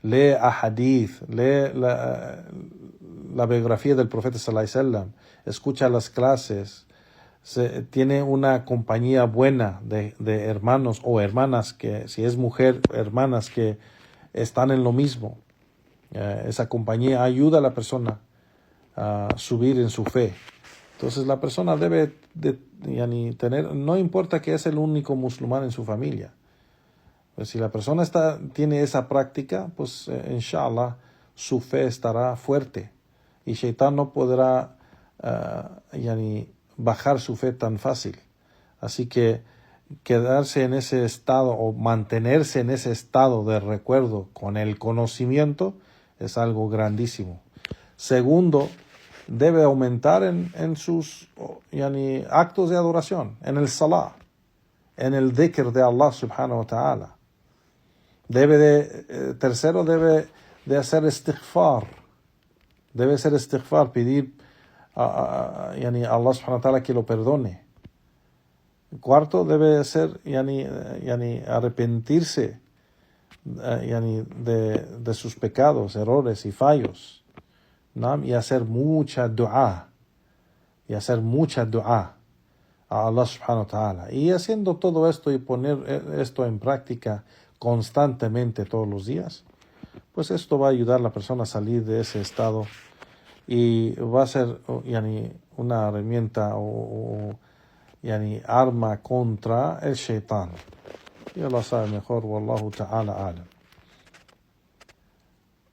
lee ahadith, lee la biografía del profeta sallallahu alaihi wasallam, escucha las clases, tiene una compañía buena de hermanos o hermanas, que si es mujer, hermanas que están en lo mismo. Esa compañía ayuda a la persona a subir en su fe. Entonces la persona debe tener, no importa que es el único musulmán en su familia. Pues si la persona tiene esa práctica, pues inshallah su fe estará fuerte y Shaitán no podrá bajar su fe tan fácil. Así que quedarse en ese estado o mantenerse en ese estado de recuerdo con el conocimiento es algo grandísimo. Segundo, debe aumentar en sus actos de adoración, en el salah, en el dhikr de Allah subhanahu wa ta'ala. Tercero, debe de hacer istighfar. Debe hacer istighfar, pedir a Allah subhanahu wa ta'ala que lo perdone. Cuarto, debe ser arrepentirse de sus pecados, errores y fallos, ¿no? Y hacer mucha dua a Allah subhanahu wa ta'ala. Y haciendo todo esto y poner esto en práctica constantemente todos los días, pues esto va a ayudar a la persona a salir de ese estado y va a ser una herramienta o arma contra el Shaitán. Y Allah sabe mejor, wallahu ta'ala alam.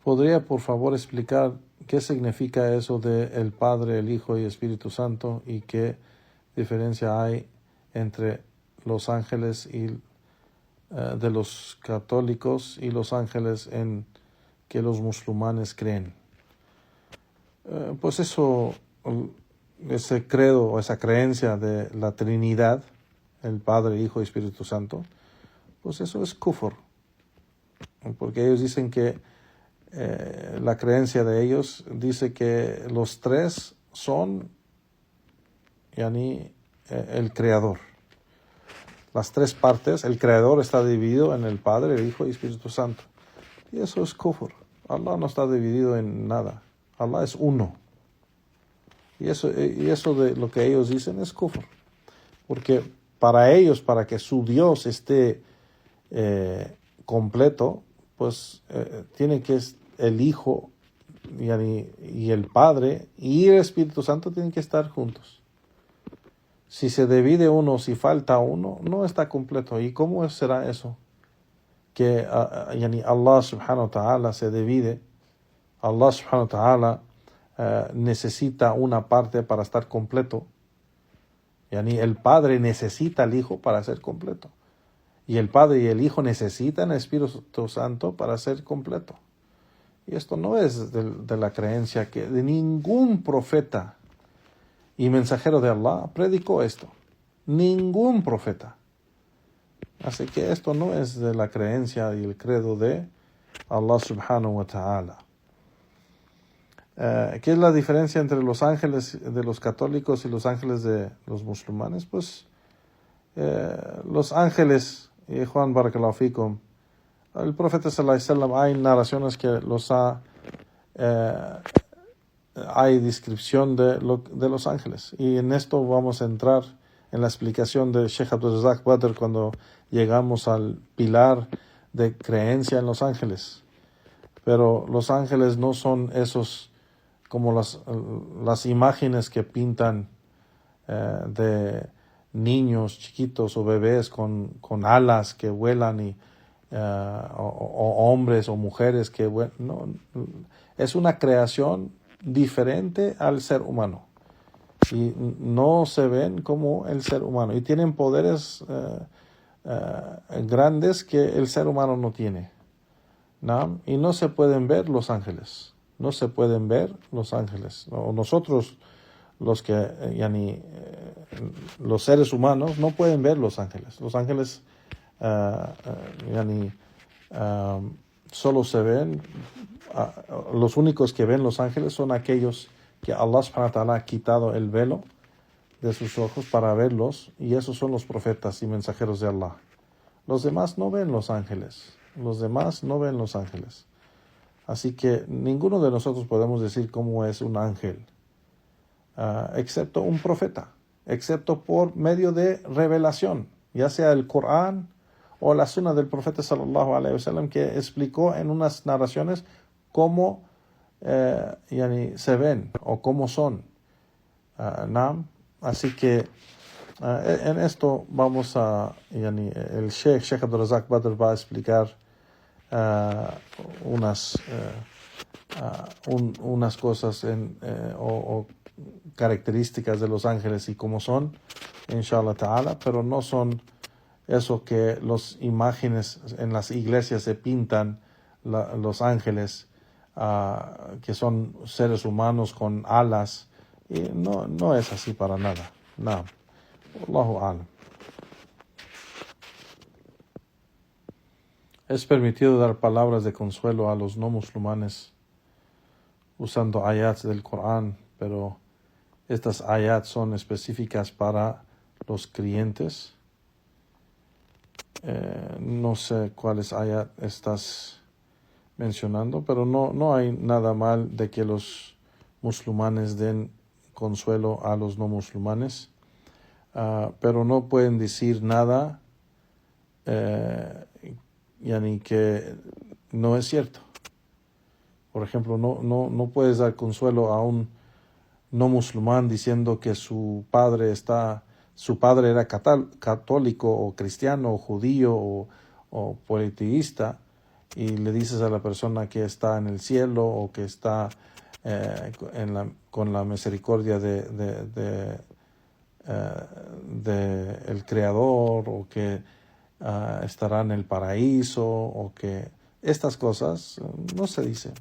¿Podría por favor explicar qué significa eso de el Padre, el Hijo y el Espíritu Santo y qué diferencia hay entre los ángeles y de los católicos y los ángeles en que los musulmanes creen. Pues eso, ese credo o esa creencia de la Trinidad, el Padre, Hijo y Espíritu Santo, pues eso es kufr, porque ellos dicen que la creencia de ellos dice que los tres son el Creador. Las tres partes, el Creador está dividido en el Padre, el Hijo y Espíritu Santo. Y eso es kufr. Allah no está dividido en nada. Allah es uno. Y eso de lo que ellos dicen es kufr. Porque para ellos, para que su Dios esté completo, pues tiene que el Hijo y el Padre y el Espíritu Santo tienen que estar juntos. Si se divide uno, si falta uno, no está completo. ¿Y cómo será eso? Que Allah subhanahu wa ta'ala se divide. Allah subhanahu wa ta'ala necesita una parte para estar completo. El Padre necesita al Hijo para ser completo. Y el Padre y el Hijo necesitan el Espíritu Santo para ser completo. Y esto no es de la creencia que de ningún profeta y mensajero de Allah predicó esto. Ningún profeta. Así que esto no es de la creencia y el credo de Allah subhanahu wa ta'ala. ¿Qué es la diferencia entre los ángeles de los católicos y los ángeles de los musulmanes? Pues los ángeles, y Juan barakallahu fikum, el profeta sallallahu alaihi wasallam, hay narraciones que hay descripción de los ángeles, y en esto vamos a entrar en la explicación de Sheikh Abdul Razak Badr cuando llegamos al pilar de creencia en los ángeles. Pero los ángeles no son esos como las imágenes que pintan de niños chiquitos o bebés con alas que vuelan o hombres o mujeres que vuelan. No, es una creación diferente al ser humano y no se ven como el ser humano y tienen poderes grandes que el ser humano no tiene, ¿no? Y no se pueden ver los ángeles, no se pueden ver los ángeles, o nosotros los los seres humanos no pueden ver los ángeles solo se ven, los únicos que ven los ángeles son aquellos que Allah subhanahu wa ta'ala ha quitado el velo de sus ojos para verlos, y esos son los profetas y mensajeros de Allah. Los demás no ven los ángeles, así que ninguno de nosotros podemos decir cómo es un ángel, excepto un profeta, excepto por medio de revelación, ya sea el Corán o la Sunna del profeta sallallahu alaihi wasallam, que explicó en unas narraciones cómo se ven o cómo son. Así que en esto vamos a el Sheikh Abdul Razak Badr va a explicar unas cosas o características de los ángeles y cómo son, inshallah ta'ala, pero no son eso que las imágenes en las iglesias se pintan los ángeles, que son seres humanos con alas, y no es así para nada. No. Allahu a'lam. Es permitido dar palabras de consuelo a los no musulmanes usando ayats del Corán, pero estas ayats son específicas para los creyentes. No sé cuáles ayat estás mencionando, pero no hay nada mal de que los musulmanes den consuelo a los no musulmanes, pero no pueden decir nada que no es cierto. Por ejemplo, no puedes dar consuelo a un no musulmán diciendo que su padre era católico o cristiano o judío o politeísta, y le dices a la persona que está en el cielo o que está con la misericordia de el Creador, o que estará en el paraíso, o que estas cosas no se dicen,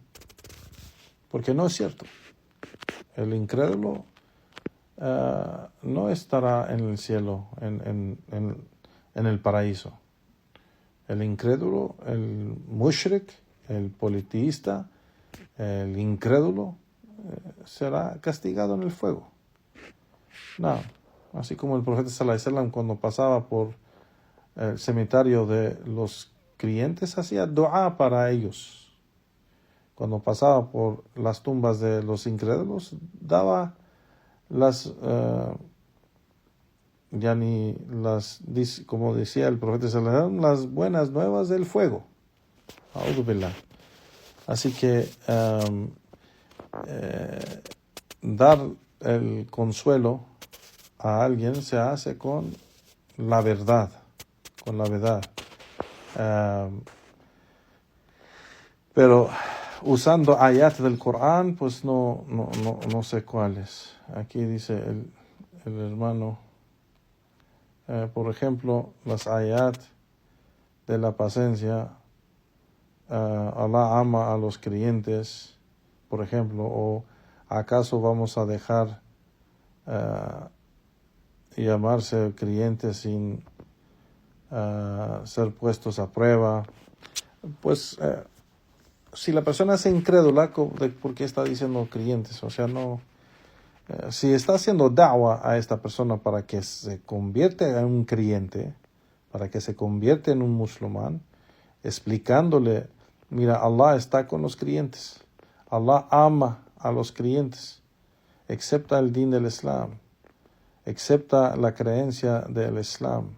porque no es cierto. El incrédulo no estará en el cielo, en el paraíso. El incrédulo, el mushrik, el politeísta, el incrédulo, será castigado en el fuego. No, así como el profeta sallallahu alaihi wasallam, cuando pasaba por el cementerio de los creyentes, hacía dua para ellos. Cuando pasaba por las tumbas de los incrédulos, daba como decía el profeta sallallahu alaihi wasallam, las buenas nuevas del fuego. A'udhu billah. Así que dar el consuelo a alguien se hace con la verdad, pero usando ayat del Corán, pues no sé cuáles. Aquí dice el hermano, por ejemplo, las ayat de la paciencia. Allah ama a los creyentes, por ejemplo, o ¿acaso vamos a dejar llamarse creyentes sin ser puestos a prueba? Pues si la persona es incrédula, ¿por qué está diciendo creyentes? O sea, no. Si está haciendo da'wah a esta persona para que se convierta en un creyente, para que se convierta en un musulmán, explicándole: mira, Allah está con los creyentes, Allah ama a los creyentes, acepta el din del Islam, acepta la creencia del Islam,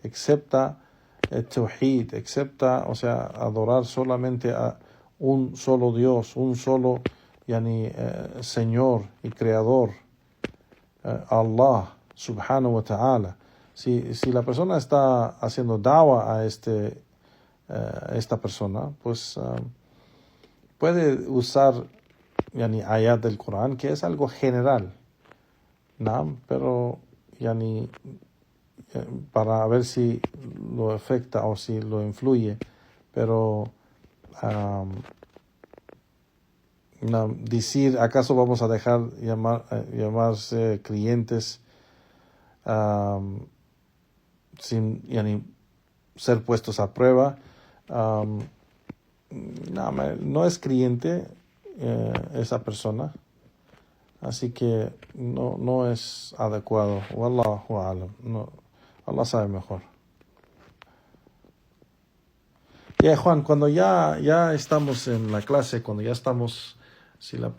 acepta el tawhid, acepta, o sea, adorar solamente a un solo Dios, un solo Señor y Creador, Allah subhanahu wa ta'ala. Si la persona está haciendo da'wah a esta persona, pues puede usar ayat del Corán, que es algo general, ¿no? Pero para ver si lo afecta o si lo influye, pero decir, ¿acaso vamos a dejar llamarse creyentes sin ser puestos a prueba? No es creyente esa persona, así que no es adecuado. Wallahu a'lam. No, Allah sabe mejor. Juan, cuando ya estamos en la clase, cuando ya estamos, si la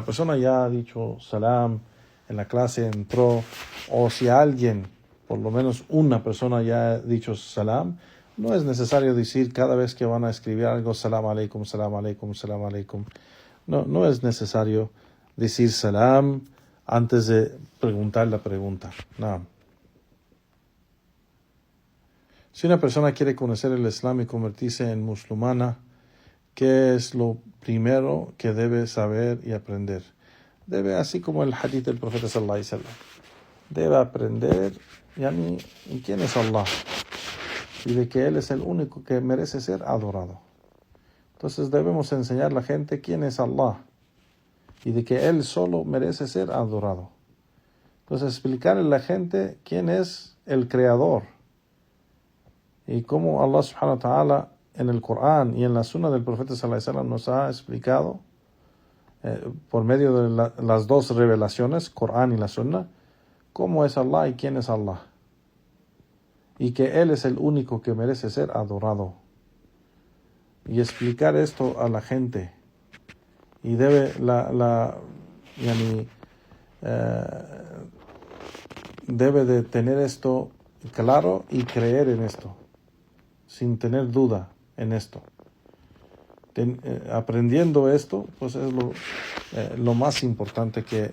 persona ya ha dicho salam en la clase, entró, o si alguien, por lo menos una persona ya ha dicho salam, no es necesario decir cada vez que van a escribir algo salam aleikum, salam aleikum, salam aleikum. No es necesario decir salam antes de preguntar la pregunta. No. Si una persona quiere conocer el Islam y convertirse en musulmana, ¿qué es lo primero que debe saber y aprender? Debe, así como el hadith del profeta sallallahu alaihi wasallam, debe aprender quién es Allah y de que Él es el único que merece ser adorado. Entonces debemos enseñar a la gente quién es Allah y de que Él solo merece ser adorado. Entonces explicarle a la gente quién es el Creador y cómo Allah subhanahu wa ta'ala en el Corán y en la Sunna del profeta sallallahu alaihi wasallam nos ha explicado por medio de las dos revelaciones, Corán y la Sunna, cómo es Allah y quién es Allah. Y que Él es el único que merece ser adorado. Y explicar esto a la gente. Y debe debe de tener esto claro y creer en esto, sin tener duda en esto. Aprendiendo esto, pues es lo más importante que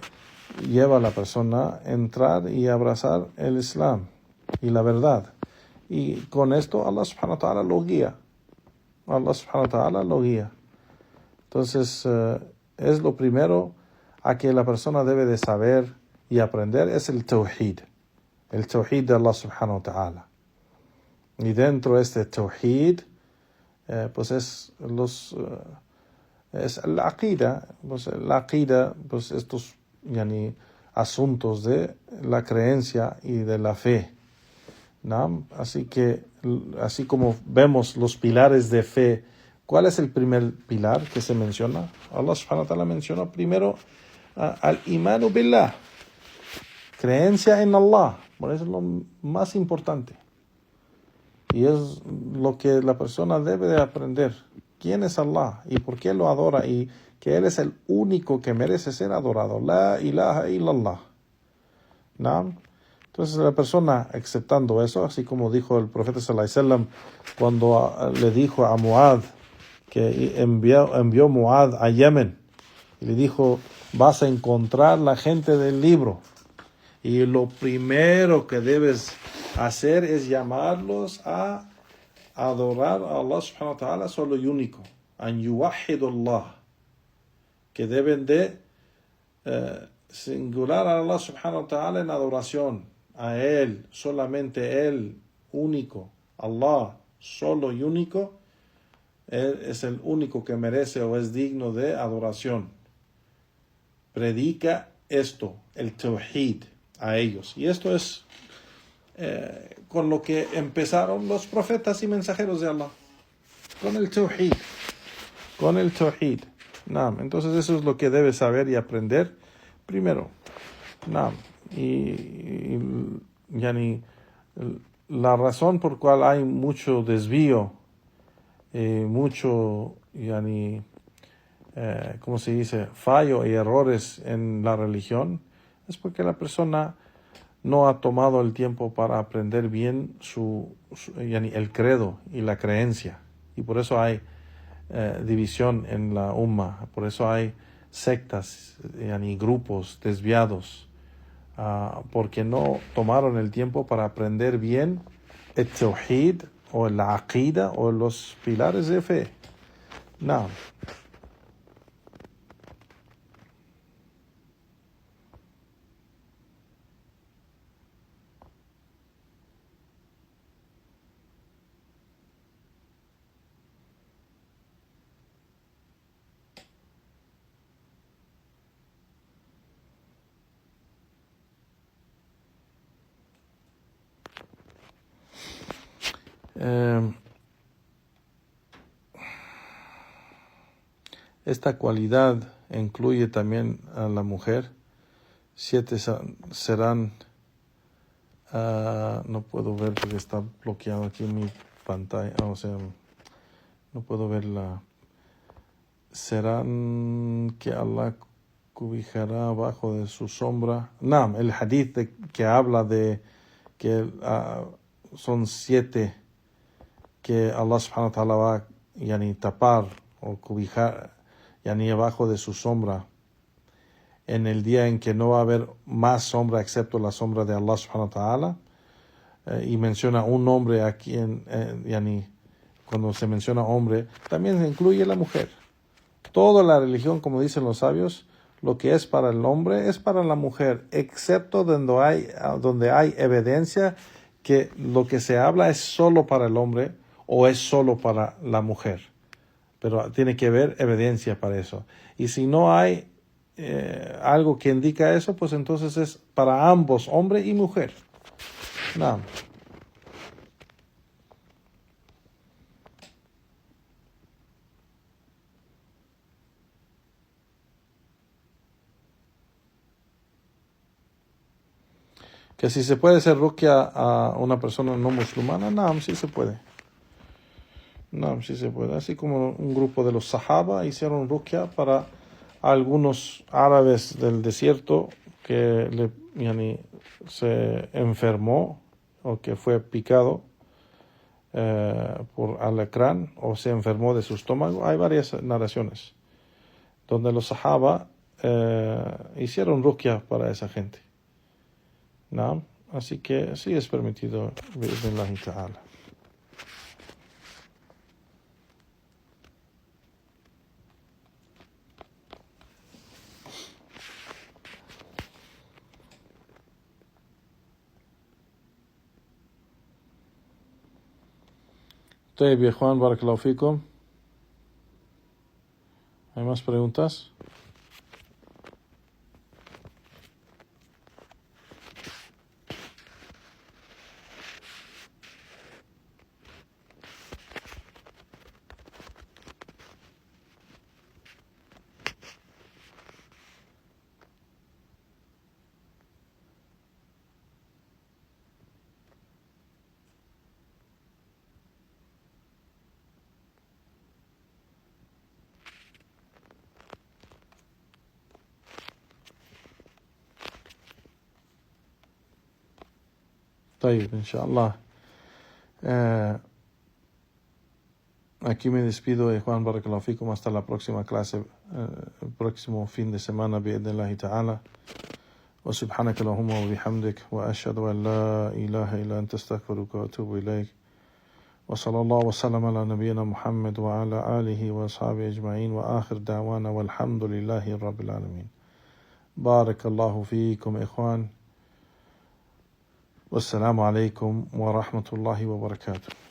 lleva a la persona a entrar y abrazar el Islam y la verdad. Y con esto Allah subhanahu wa ta'ala lo guía. Allah subhanahu wa ta'ala lo guía. Entonces, es lo primero a que la persona debe de saber y aprender, es el tawhid. el tawhid de Allah subhanahu wa ta'ala. Y dentro de este tawhid, pues es la aqida, pues estos asuntos de la creencia y de la fe, ¿no? Así como vemos los pilares de fe, ¿cuál es el primer pilar que se menciona? Allah subhanahu wa ta'ala mencionó primero al imanu billah, creencia en Allah, por eso es lo más importante. Y es lo que la persona debe de aprender. ¿Quién es Allah? ¿Y por qué lo adora? Y que Él es el único que merece ser adorado. La ilaha illallah. ¿No? Entonces la persona aceptando eso, así como dijo el profeta sallallahu alaihi wasallam cuando le dijo a Muad, que envió Muad a Yemen, y le dijo, vas a encontrar la gente del libro. Y lo primero que debes hacer es llamarlos a adorar a Allah subhanahu wa ta'ala solo y único. An yuwahidullah. Que deben de singular a Allah subhanahu wa ta'ala en adoración. A Él, solamente Él, único. Allah, solo y único. Él es el único que merece o es digno de adoración. Predica esto, el tawhid, a ellos. Y esto es con lo que empezaron los profetas y mensajeros de Allah. Con el tawhid. Entonces eso es lo que debes saber y aprender primero. La razón por cual hay mucho desvío, mucho, ¿cómo se dice? Fallo y errores en la religión, es porque la persona no ha tomado el tiempo para aprender bien el credo y la creencia. Y por eso hay división en la umma, por eso hay sectas y grupos desviados, porque no tomaron el tiempo para aprender bien el tawhid o la aqida o los pilares de fe. No. Esta cualidad incluye también a la mujer. 7 serán, no puedo ver porque está bloqueado aquí en mi pantalla, no puedo verla. Serán que Allah cobijará abajo de su sombra. El hadith que habla de que son 7 que Allah subhanahu wa ta'ala va a tapar o cobijar abajo de su sombra en el día en que no va a haber más sombra excepto la sombra de Allah subhanahu wa ta'ala, y menciona un hombre aquí cuando se menciona hombre también se incluye la mujer. Toda la religión, como dicen los sabios, lo que es para el hombre es para la mujer, excepto donde hay evidencia que lo que se habla es solo para el hombre o es solo para la mujer. Pero tiene que haber evidencia para eso. Y si no hay algo que indica eso, pues entonces es para ambos, hombre y mujer. Que si se puede hacer ruqya a una persona no musulmana, sí se puede. Sí se puede. Así como un grupo de los sahaba hicieron ruqya para algunos árabes del desierto que se enfermó o que fue picado por alacrán o se enfermó de su estómago. Hay varias narraciones donde los sahaba hicieron ruqya para esa gente. Así que sí es permitido, bi'idhnillahi ta'ala. طيب يا إخوان بارك الله فيكم. ¿Hay más preguntas? طيب إن شاء الله. Aquí me despido, Juan Barakallahu Fikum, hasta la próxima clase, el próximo fin de semana, bi'idhnillahi ta'ala. Wa subhanaka Allahumma wa bihamdik, wa ashhadu an la ilaha illa anta astaghfiruka wa atubu ilayk. Wa sallallahu wa sallam ala nabiyyina Muhammad wa ala alihi wa ashabihi ajma'in, wa akhir da'wana walhamdulillahi rabbil alamin. Barakallahu fikum, ikhwan. Wassalamu alaikum wa rahmatullahi wa barakatuh.